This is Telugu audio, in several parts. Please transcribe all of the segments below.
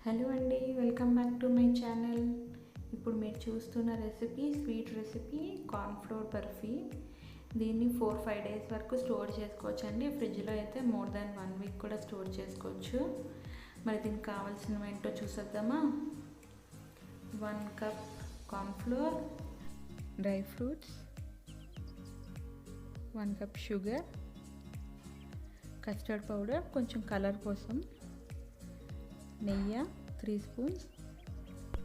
హలో అండి, welcome back to my channel. ఇప్పుడు మీరు చూస్తున్న recipe sweet recipe cornflour barfi. దీన్ని 4-5 డేస్ వరకు స్టోర్ చేసుకోవచ్చు అండి. ఫ్రిడ్జ్లో అయితే మోర్ దాన్ 1 వీక్ కూడా స్టోర్ చేసుకోవచ్చు. మరి దీనికి కావాల్సినవి ఏంటో చూసేద్దామా. 1 cup cornflour, dry fruits, 1 cup sugar, custard powder కొంచెం కలర్ కోసం, నెయ్యి 3 spoons,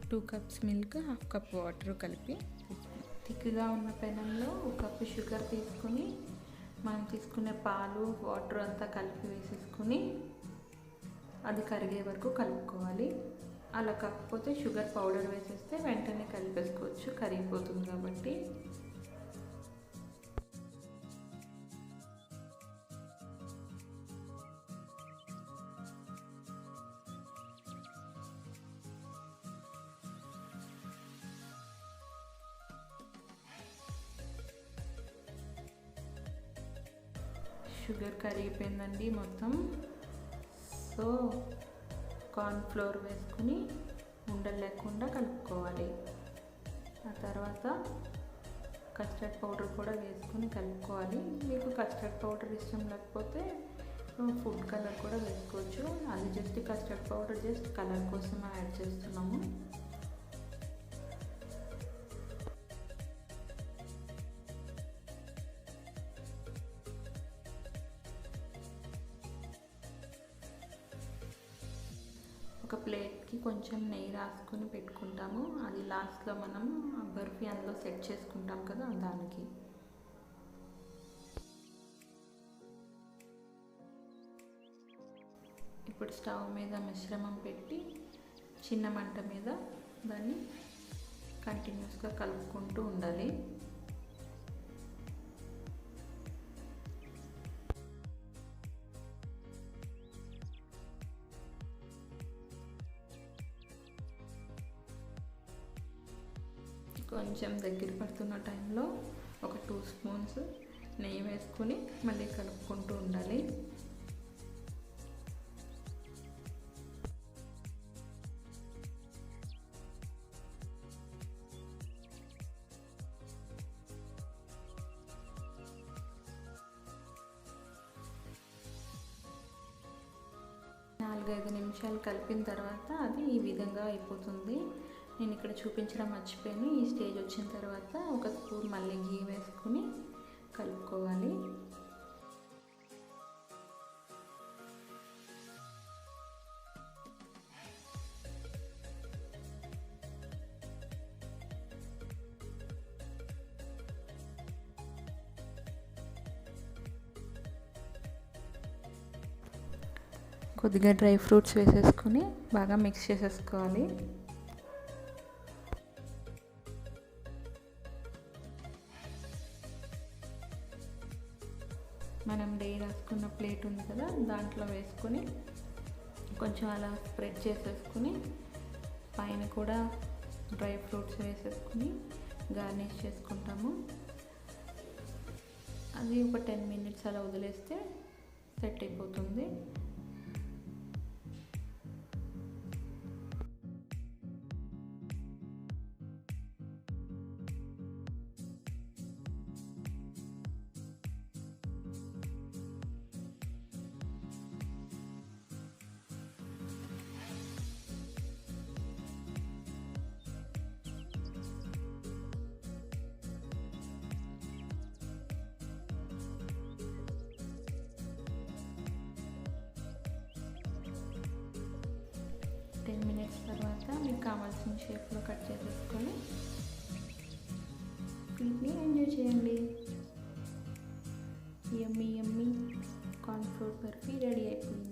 2 cups milk, 1/2 cup water కలిపి థిక్గా ఉన్న పెనంలో 1 కప్పు షుగర్ తీసుకుని మనం తీసుకునే పాలు వాటర్ అంతా కలిపి వేసేసుకుని అది కరిగే వరకు కలుపుకోవాలి. అలా కాకపోతే షుగర్ పౌడర్ వేసేస్తే వెంటనే కలిపేసుకోవచ్చు, కరిగిపోతుంది కాబట్టి. షుగర్ కరిగిపోయిందండి మొత్తం. సో కార్న్ఫ్లోర్ వేసుకుని ఉండలు లేకుండా కలుపుకోవాలి. ఆ తర్వాత కస్టర్డ్ పౌడర్ కూడా వేసుకుని కలుపుకోవాలి. మీకు కస్టర్డ్ పౌడర్ ఇష్టం లేకపోతే ఫుడ్ కలర్ కూడా వేసుకోవచ్చు. అది just custard powder just colour కోసం యాడ్ చేస్తున్నాము. ఒక ప్లేట్కి కొంచెం నెయ్యి రాసుకొని పెట్టుకుంటాము. అది లాస్ట్లో మనం బర్ఫీ అందులో సెట్ చేసుకుంటాం కదా, దానికి. ఇప్పుడు స్టవ్ మీద మిశ్రమం పెట్టి చిన్న మంట మీద దాన్ని కంటిన్యూస్గా కలుపుకుంటూ ఉండాలి. కొంచెం దగ్గర పడుతున్న టైంలో ఒక 2 స్పూన్స్ నెయ్యి వేసుకొని మళ్ళీ కలుపుకుంటూ ఉండాలి. నాలుగైదు నిమిషాలు కలిపిన తర్వాత అది ఈ విధంగా అయిపోతుంది. నేను ఇక్కడ చూపించడం మర్చిపోయాను. ఈ స్టేజ్ వచ్చిన తర్వాత ఒక స్పూన్ మళ్ళీ గీ వేసుకుని కలుపుకోవాలి. కొద్దిగా డ్రై ఫ్రూట్స్ వేసేసుకుని బాగా మిక్స్ చేసేసుకోవాలి. మనం నెయ్యి రాసుకున్న ప్లేట్ ఉంది కదా, దాంట్లో వేసుకొని కొంచెం అలా స్ప్రెడ్ చేసేసుకుని పైన కూడా డ్రై ఫ్రూట్స్ వేసేసుకుని గార్నిష్ చేసుకుంటాము. అది ఒక 10 మినిట్స్ అలా వదిలేస్తే సెట్ అయిపోతుంది. మినిట్స్ తర్వాత మీకు కావాల్సిన షేప్లో కట్ చేసేసుకొని స్వీట్ని ఎంజాయ్ చేయండి. యమ్మీ యమ్మీ కార్న్ఫ్లోర్ బర్ఫీ రెడీ అయిపోయింది.